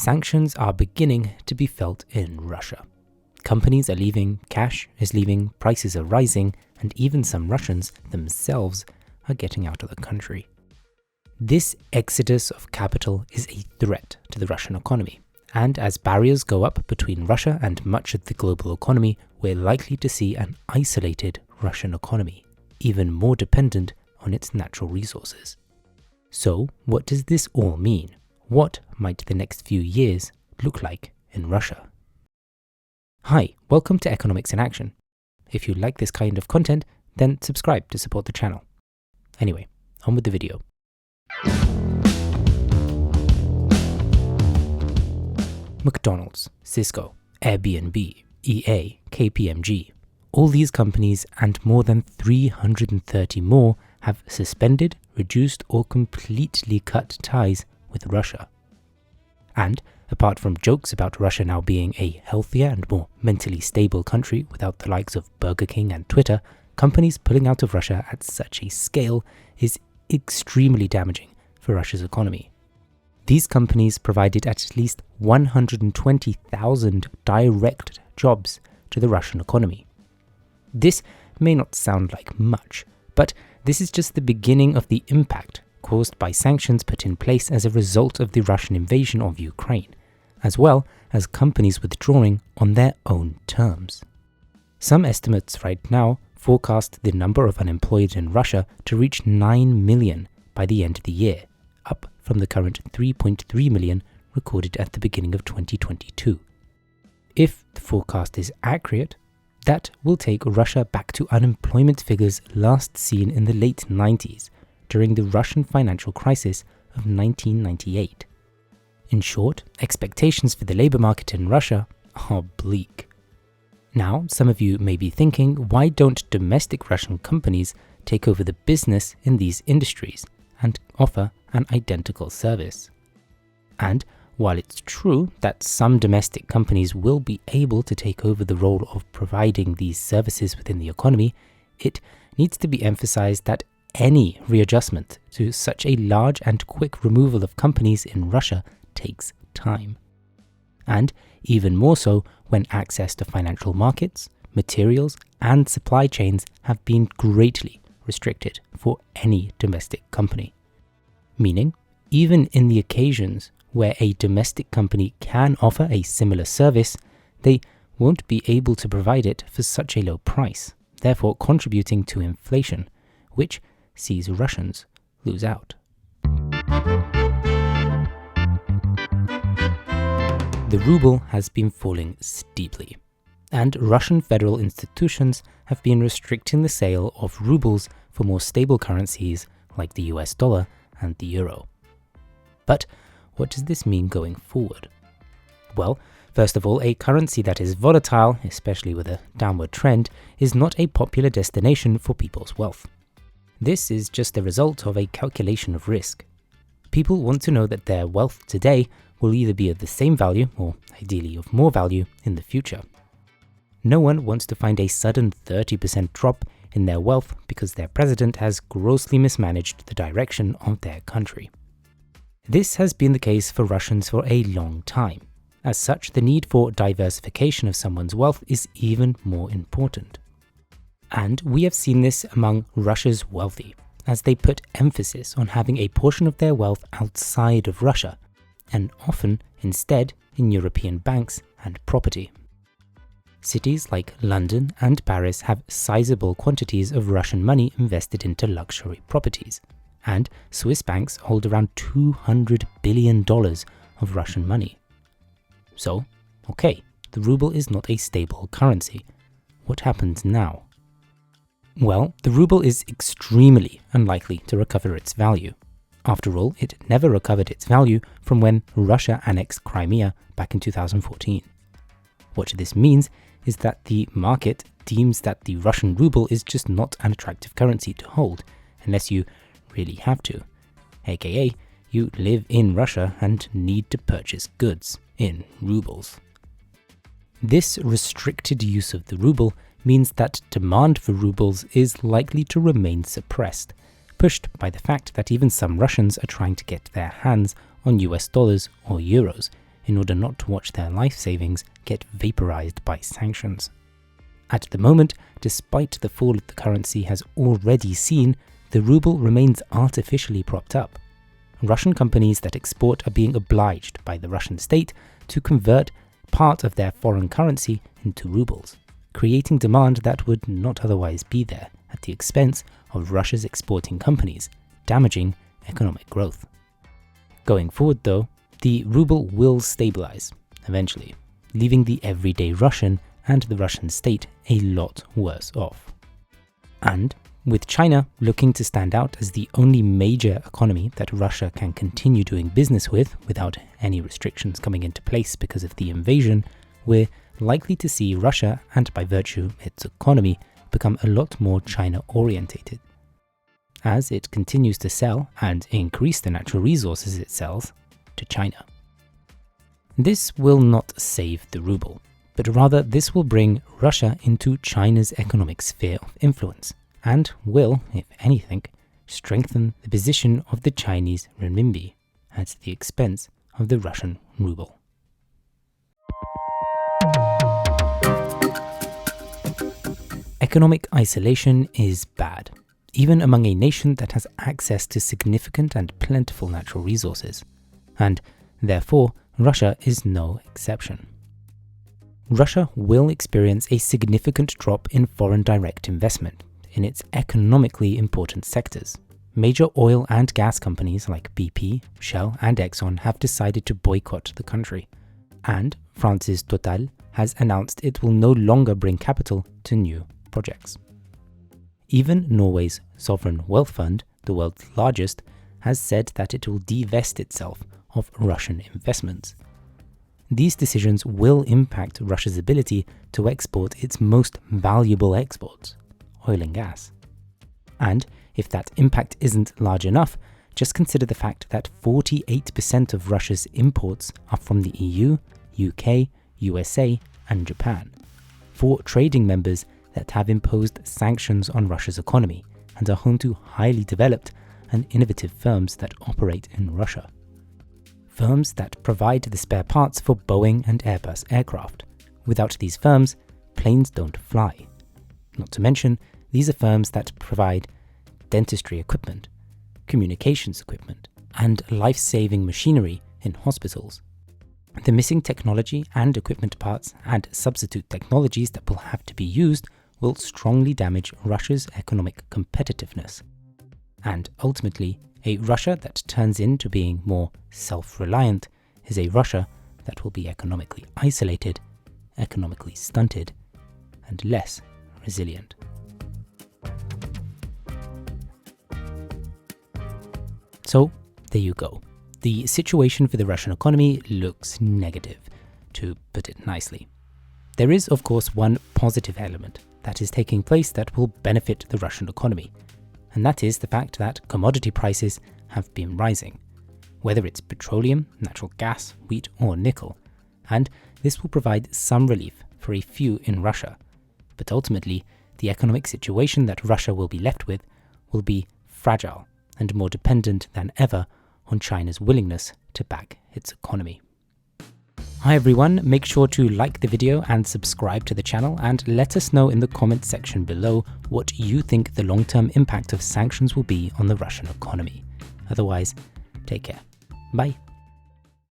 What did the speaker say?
Sanctions are beginning to be felt in Russia. Companies are leaving, cash is leaving, prices are rising, and even some Russians themselves are getting out of the country. This exodus of capital is a threat to the Russian economy, and as barriers go up between Russia and much of the global economy, we're likely to see an isolated Russian economy, even more dependent on its natural resources. So, what does this all mean? What might the next few years look like in Russia? Hi, welcome to Economics in Action. If you like this kind of content, then subscribe to support the channel. Anyway, on with the video. McDonald's, Cisco, Airbnb, EA, KPMG, all these companies and more than 330 more have suspended, reduced or completely cut ties with Russia. And apart from jokes about Russia now being a healthier and more mentally stable country without the likes of Burger King and Twitter, companies pulling out of Russia at such a scale is extremely damaging for Russia's economy. These companies provided at least 120,000 direct jobs to the Russian economy. This may not sound like much, but this is just the beginning of the impact caused by sanctions put in place as a result of the Russian invasion of Ukraine, as well as companies withdrawing on their own terms. Some estimates right now forecast the number of unemployed in Russia to reach 9 million by the end of the year, up from the current 3.3 million recorded at the beginning of 2022. If the forecast is accurate, that will take Russia back to unemployment figures last seen in the late 90s, during the Russian financial crisis of 1998. In short, expectations for the labor market in Russia are bleak. Now, some of you may be thinking, why don't domestic Russian companies take over the business in these industries and offer an identical service? And while it's true that some domestic companies will be able to take over the role of providing these services within the economy, it needs to be emphasized that any readjustment to such a large and quick removal of companies in Russia takes time. And even more so when access to financial markets, materials, and supply chains have been greatly restricted for any domestic company. Meaning, even in the occasions where a domestic company can offer a similar service, they won't be able to provide it for such a low price, therefore contributing to inflation, which sees Russians lose out. The ruble has been falling steeply, and Russian federal institutions have been restricting the sale of rubles for more stable currencies like the US dollar and the euro. But what does this mean going forward? Well, first of all, a currency that is volatile, especially with a downward trend, is not a popular destination for people's wealth. This is just the result of a calculation of risk. People want to know that their wealth today will either be of the same value, or ideally of more value, in the future. No one wants to find a sudden 30% drop in their wealth because their president has grossly mismanaged the direction of their country. This has been the case for Russians for a long time. As such, the need for diversification of someone's wealth is even more important. And we have seen this among Russia's wealthy, as they put emphasis on having a portion of their wealth outside of Russia, and often instead in European banks and property. Cities like London and Paris have sizable quantities of Russian money invested into luxury properties, and Swiss banks hold around $200 billion of Russian money. So, okay, the ruble is not a stable currency. What happens now? Well, the ruble is extremely unlikely to recover its value. After all, it never recovered its value from when Russia annexed Crimea back in 2014. What this means is that the market deems that the Russian ruble is just not an attractive currency to hold, unless you really have to, aka you live in Russia and need to purchase goods in rubles. This restricted use of the ruble means that demand for rubles is likely to remain suppressed, pushed by the fact that even some Russians are trying to get their hands on US dollars or euros, in order not to watch their life savings get vaporized by sanctions. At the moment, despite the fall the currency has already seen, the ruble remains artificially propped up. Russian companies that export are being obliged by the Russian state to convert part of their foreign currency into rubles, creating demand that would not otherwise be there at the expense of Russia's exporting companies, damaging economic growth. Going forward though, the ruble will stabilize eventually, leaving the everyday Russian and the Russian state a lot worse off. And with China looking to stand out as the only major economy that Russia can continue doing business with without any restrictions coming into place because of the invasion, we're likely to see Russia, and by virtue its economy, become a lot more China-orientated, as it continues to sell and increase the natural resources it sells to China. This will not save the ruble, but rather this will bring Russia into China's economic sphere of influence, and will, if anything, strengthen the position of the Chinese renminbi at the expense of the Russian ruble. Economic isolation is bad, even among a nation that has access to significant and plentiful natural resources, and therefore Russia is no exception. Russia will experience a significant drop in foreign direct investment in its economically important sectors. Major oil and gas companies like BP, Shell and Exxon have decided to boycott the country, and France's Total has announced it will no longer bring capital to new projects. Even Norway's sovereign wealth fund, the world's largest, has said that it will divest itself of Russian investments. These decisions will impact Russia's ability to export its most valuable exports, oil and gas. And if that impact isn't large enough, just consider the fact that 48% of Russia's imports are from the EU, UK, USA, and Japan, 4 trading members that have imposed sanctions on Russia's economy and are home to highly developed and innovative firms that operate in Russia. Firms that provide the spare parts for Boeing and Airbus aircraft. Without these firms, planes don't fly. Not to mention, these are firms that provide dentistry equipment, communications equipment, and life-saving machinery in hospitals. The missing technology and equipment parts and substitute technologies that will have to be used will strongly damage Russia's economic competitiveness. And ultimately, a Russia that turns into being more self-reliant is a Russia that will be economically isolated, economically stunted, and less resilient. So, there you go. The situation for the Russian economy looks negative, to put it nicely. There is, of course, one positive element that is taking place that will benefit the Russian economy, and that is the fact that commodity prices have been rising, whether it's petroleum, natural gas, wheat, or nickel, and this will provide some relief for a few in Russia. But ultimately, the economic situation that Russia will be left with will be fragile and more dependent than ever on China's willingness to back its economy. Hi everyone, make sure to like the video and subscribe to the channel, and let us know in the comment section below what you think the long-term impact of sanctions will be on the Russian economy. Otherwise, take care. Bye.